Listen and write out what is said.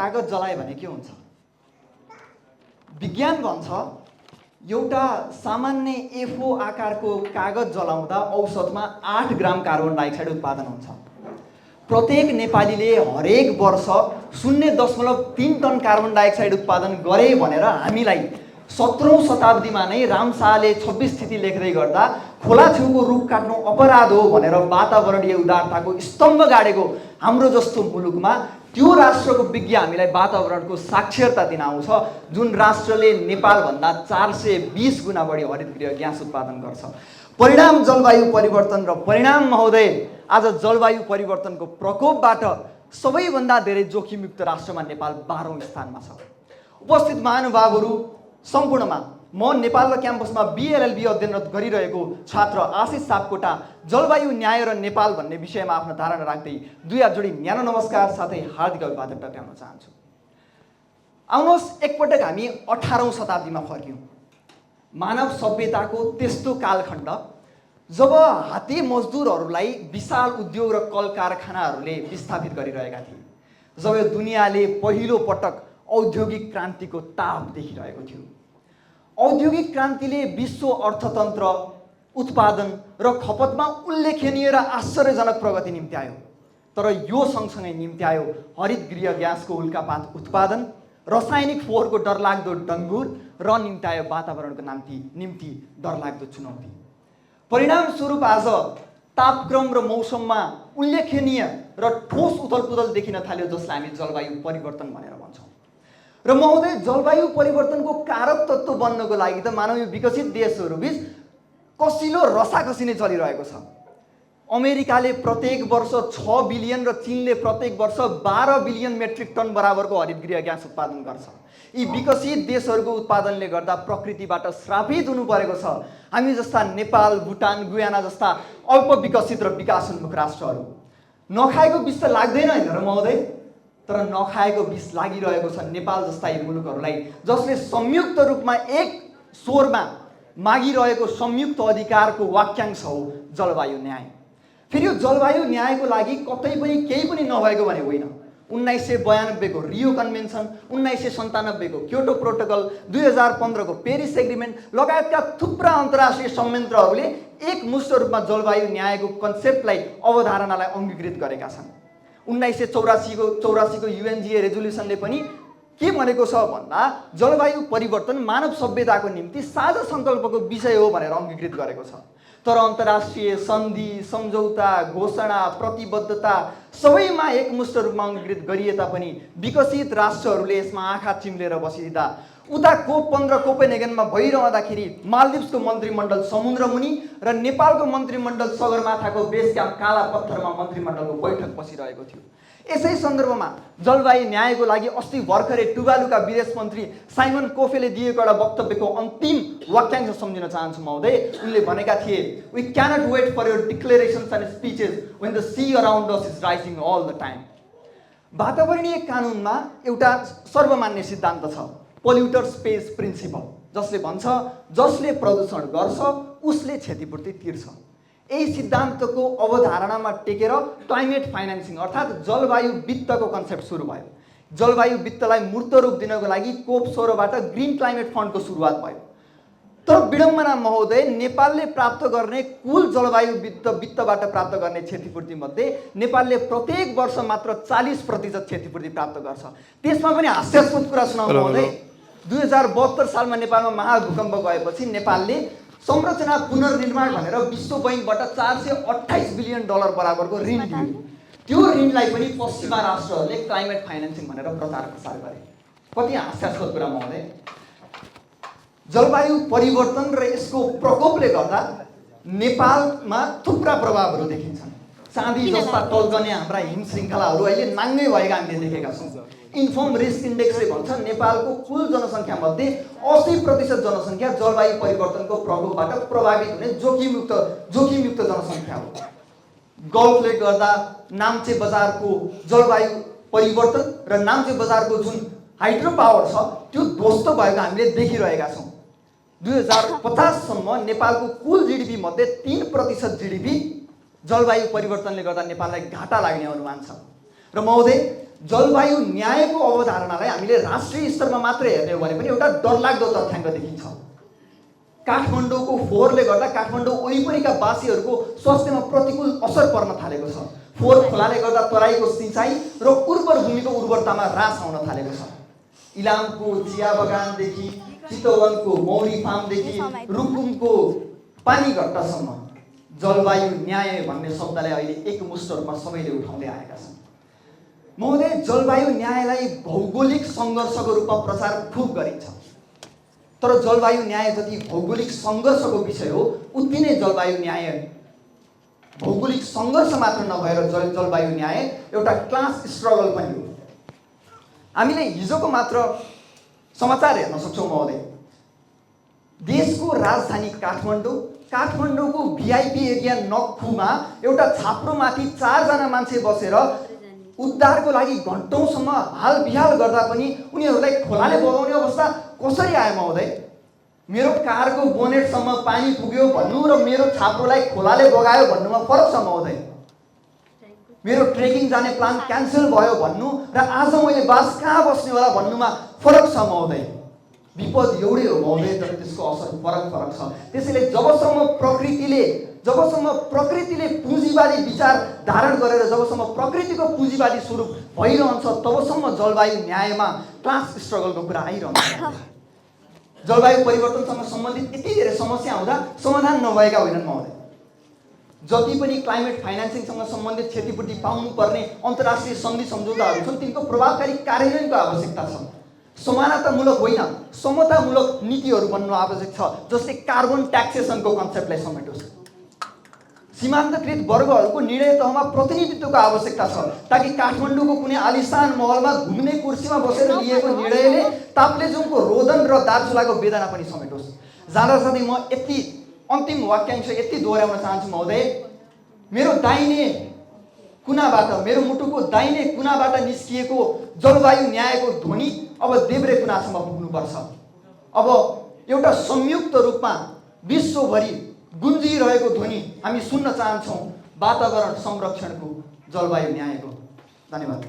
कागज जलाए भने के हुन्छ? विज्ञान भन्छ एउटा सामान्य A4 आकारको कागज जलाउँदा औसतमा 8 ग्राम कार्बन डाइअक्साइड उत्पादन हुन्छ। प्रत्येक नेपालीले हरेक वर्ष 0.3 टन कार्बन डाइअक्साइड उत्पादन गरे भनेर हामीलाई 17औं शताब्दीमा नै रामशाहले 26 स्थिति लेख्दै गर्दा खोला छेउको रुख काट्नु अपराध हो भनेर वातावरणीय उदारताको स्तम्भ गाडेको हाम्रो जस्तो मुलुकमा त्यो राष्ट्रको विज्ञ हामीलाई वातावरणको साक्षरता दिन आउँछ जुन राष्ट्रले नेपालभन्दा 420 गुणा बढी हरितगृह ग्यास उत्पादन गर्छ। परिणाम जलवायु परिवर्तन र परिणाम महोदय आज जलवायु परिवर्तनको प्रकोपबाट सबैभन्दा धेरै जोखिमयुक्त राष्ट्रमा नेपाल 12औं स्थानमा छ। उपस्थित महानुभावहरू सम्पूर्णमा म नेपाल क्याम्पसमा BLLB अध्ययनरत गरिरहेको छात्र आशिष सापकोटा जलवायु न्याय र नेपाल भन्ने विषयमा आफ्नो धारणा राख्दै दुई हात जोडी न्यानो नमस्कार साथै हार्दिक अभिवादन टक्राउन चाहन्छु। आउनुहोस् एकपटक हामी 18औं शताब्दीमा फर्क्यौं। मानव सभ्यताको त्यस्तो कालखण्ड जब हाते मजदुरहरूलाई विशाल उद्योग र कल कारखानाहरूले विस्थापित गरिरहेका थिए, जब दुनियाँले पहिलो पटक औद्योगिक क्रान्तिको ताप देखिरहेको थियो। औद्योगिक क्रान्तिले विश्व अर्थतन्त्र उत्पादन र खपतमा उल्लेखनीय र आश्चर्यजनक प्रगति निम्त्यायो। तर यो सँगसँगै निम्त्यायो हरित गृह ग्यासको उल्कापात उत्पादन, रासायनिक फोहोरको डरलाग्दो डङ्गुर र निम्त्यायो वातावरणको निम्ति डरलाग्दो चुनौती। परिणाम स्वरूप आज तापक्रम र मौसममा उल्लेखनीय र ठोस उथलपुथल देखिन थाल्यो जसलाई हामी जलवायु परिवर्तन भनेर भन्छौँ। र महोदय जलवायु परिवर्तनको कारक तत्त्व बन्नको लागि त मानव यो विकसित देशहरूबीच कसिलो रसाकसी नै चलिरहेको छ। अमेरिकाले प्रत्येक वर्ष 6 बिलियन र चीनले प्रत्येक वर्ष 12 बिलियन मेट्रिक टन बराबरको हरितगृह ग्यास उत्पादन गर्छ। यी विकसित देशहरूको उत्पादनले गर्दा प्रकृतिबाट श्रापित हुनु परेको छ हामी जस्ता नेपाल, भुटान, गुयाना जस्ता अल्प विकसित र विकासोन्मुख राष्ट्रहरू। नखाएको विष त लाग्दैन हैन र महोदय, तर नखाएको विष लागिरहेको छ नेपाल जस्ता यी मुलुकहरूलाई जसले संयुक्त रूपमा एक स्वरमा मागिरहेको संयुक्त अधिकारको वाक्यांश हो जलवायु न्याय। फेरि यो जलवायु न्यायको लागि कतै पनि केही पनि नभएको भने होइन। 1992 को रियो कन्भेन्सन, 1997 को क्योटो प्रोटोकल, 2015 को पेरिस एग्रिमेन्ट लगायतका थुप्रा अन्तर्राष्ट्रिय संयन्त्रहरूले एकमुष्ट रूपमा जलवायु न्यायको कन्सेप्टलाई अवधारणालाई अङ्गीकृत गरेका छन्। 1984 को UNGA रेजोल्युसनले पनि के भनेको छ भन्दा जलवायु परिवर्तन मानव सभ्यताको निम्ति साझा सङ्कल्पको विषय हो भनेर अङ्गीकृत गरेको छ। तर अन्तर्राष्ट्रिय सन्धि, सम्झौता, घोषणा, प्रतिबद्धता सबैमा एकमुष्ट रूपमा अङ्गीकृत गरिए तापनि विकसित राष्ट्रहरूले यसमा आँखा चिम्लेर बसिदिँदा उता कोप 15 कोपेनहेगनमा भइरहँदाखेरि मालदिप्सको मन्त्रीमण्डल समुद्रमुनि र नेपालको मन्त्रीमण्डल सगरमाथाको बेस क्याम्प काला पत्थरमा मन्त्रीमण्डलको बैठक बसिरहेको थियो। यसै सन्दर्भमा जलवायु न्यायको लागि अस्ति भर्खरै टुभालुका विदेश मन्त्री साइमन कोफेले दिएको एउटा वक्तव्यको अन्तिम वाक्यांश सम्झिन चाहन्छु महोदय। उनले भनेका थिए, "We cannot wait for your declarations and speeches when the sea around us is rising all the time." वातावरणीय कानुनमा एउटा सर्वमान्य सिद्धान्त छ, पोल्युटर्स पेज प्रिन्सिपल, जसले भन्छ जसले प्रदूषण गर्छ उसले क्षतिपूर्ति तिर्छ। यही सिद्धान्तको अवधारणामा टेकेर क्लाइमेट फाइनेन्सिङ अर्थात् जलवायु वित्तको कन्सेप्ट सुरु भयो। जलवायु वित्तलाई मूर्त रूप दिनको लागि कोप 16 बाट ग्रिन क्लाइमेट फन्डको सुरुवात भयो। तर विडम्बना महोदय, नेपालले प्राप्त गर्ने कुल जलवायु वित्तबाट प्राप्त गर्ने क्षतिपूर्ति मध्ये नेपालले प्रत्येक वर्ष मात्र 40% क्षतिपूर्ति प्राप्त गर्छ। त्यसमा पनि हास्यास्पद कुरा सुनाउँ महोदय, 2072 सालमा नेपालमा महाभूकम्प गएपछि नेपालले संरचना पुनर्निर्माण भनेर विश्व बैंकबाट $428 बिलियन बराबरको ऋण लियो। त्यो ऋणलाई पनि पश्चिमा राष्ट्रहरूले क्लाइमेट फाइनेन्सिङ भनेर प्रचार प्रसार गरे। कति हास्यास्पद कुरा महोदय। जलवायु परिवर्तन र यसको प्रकोपले गर्दा नेपालमा थुप्रा प्रभावहरू देखिन्छन्। चाँदी जस्ता टल्कने हाम्रा हिम श्रृङ्खलाहरू अहिले नाङ्गै भएका हामीले देखेका छौँ। इन्फर्म रिस्क इन्डेक्सले भन्छ नेपालको कुल जनसङ्ख्या मध्ये 80% जनसङ्ख्या जलवायु परिवर्तनको प्रकोपबाट प्रभावित हुने जोखिमयुक्त जनसङ्ख्या हो। गल्फले गर्दा नाम्चे बजारको जलवायु परिवर्तन र नाम्चे बजारको जुन हाइड्रो पावर छ त्यो ध्वस्त भएको हामीले देखिरहेका छौँ। 2050 सम्म नेपालको कुल जीडीपी मध्ये 3% जीडीपी जलवायु परिवर्तनले गर्दा नेपाललाई घाटा लाग्ने अनुमान छ। र महोदय, जलवायु न्यायको अवधारणालाई हामीले राष्ट्रिय स्तरमा मात्रै हेर्ने हो भने पनि एउटा डरलाग्दो तथ्याङ्क देखिन्छ। काठमाडौँको फोहोरले गर्दा काठमाडौँ वरिपरिका वासीहरूको स्वास्थ्यमा प्रतिकूल असर पर्न थालेको छ। फोहोर खोलाले गर्दा तराईको सिँचाइ र उर्वर भूमिको उर्वरतामा ह्रास आउन थालेको छ। इलामको चिया बगानदेखि चितवनको मौरी फार्मदेखि रुकुमको पानीघट्टासम्म जलवायु न्याय भन्ने शब्दलाई अहिले एकमुष्ट रूपमा सबैले उठाउँदै आएका छन्। महोदय, जलवायु न्यायलाई भौगोलिक सङ्घर्षको रूपमा प्रचार खुब गरिन्छ, तर जलवायु न्याय जति भौगोलिक सङ्घर्षको विषय हो उति नै जलवायु न्याय भौगोलिक सङ्घर्ष मात्र नभएर जलवायु न्याय एउटा क्लास स्ट्रगल पनि हो। हामीले हिजोको मात्र समाचार हेर्न सक्छौँ महोदय। देशको राजधानी काठमाडौँको भिआइपी एरिया नक्खुमा एउटा छाप्रोमाथि 4 जना मान्छे बसेर उद्धारको लागि घन्टौँसम्म हालबिहाल गर्दा पनि उनीहरूलाई खोलाले बगाउने अवस्था कसरी आयो महोदय? मेरो कारको बोनेटसम्म पानी पुग्यो भन्नु र मेरो छाप्रोलाई खोलाले बगायो भन्नुमा फरक छ महोदय। मेरो ट्रेकिङ जाने प्लान क्यान्सल भयो भन्नु र आज मैले बास कहाँ बस्ने होला भन्नुमा फरक छ महोदय। विपद एउटै हो महोदय, तर त्यसको असर फरक छ। त्यसैले जबसम्म प्रकृतिले पुँजीवादी विचार धारण गरेर जबसम्म प्रकृतिको पुँजीवादी स्वरूप भइरहन्छ तबसम्म जलवायु न्यायमा क्लास स्ट्रगलको कुरा आइरहन्छ। जलवायु परिवर्तनसँग सम्बन्धित यति धेरै समस्या हुँदा समाधान नभएका होइनन् महोदय। जति पनि क्लाइमेट फाइनेन्सिङसँग सम्बन्धित क्षतिपूर्ति पाउनुपर्ने अन्तर्राष्ट्रिय सन्धि सम्झौताहरू छन् तिनको प्रभावकारी कार्यान्वयनको आवश्यकता छ। समानतामूलक होइन, समतामूलक नीतिहरू बन्नु आवश्यक छ, जसले कार्बन ट्याक्सेसनको कन्सेप्टलाई समेटोस्। सीमान्तकृत वर्गहरूको निर्णय तहमा प्रतिनिधित्वको आवश्यकता छ, ताकि काठमाडौँको कुनै आलिशान महलमा घुम्ने कुर्सीमा बसेर लिएको निर्णयले ताप्लेजुङको रोदन र दार्चुलाको वेदना पनि समेटोस्। जाँदा जाँदै म अन्तिम वाक्यांश यति दोहोऱ्याउन चाहन्छु महोदय। मेरो मुटुको दाहिने कुनाबाट निस्किएको जलवायु न्यायको ध्वनि अब देब्रे कुनासम्म पुग्नुपर्छ। अब एउटा संयुक्त रूपमा विश्वभरि गुन्जिरहेको ध्वनि हामी सुन्न चाहन्छौँ वातावरण संरक्षणको, जलवायु न्यायको। धन्यवाद।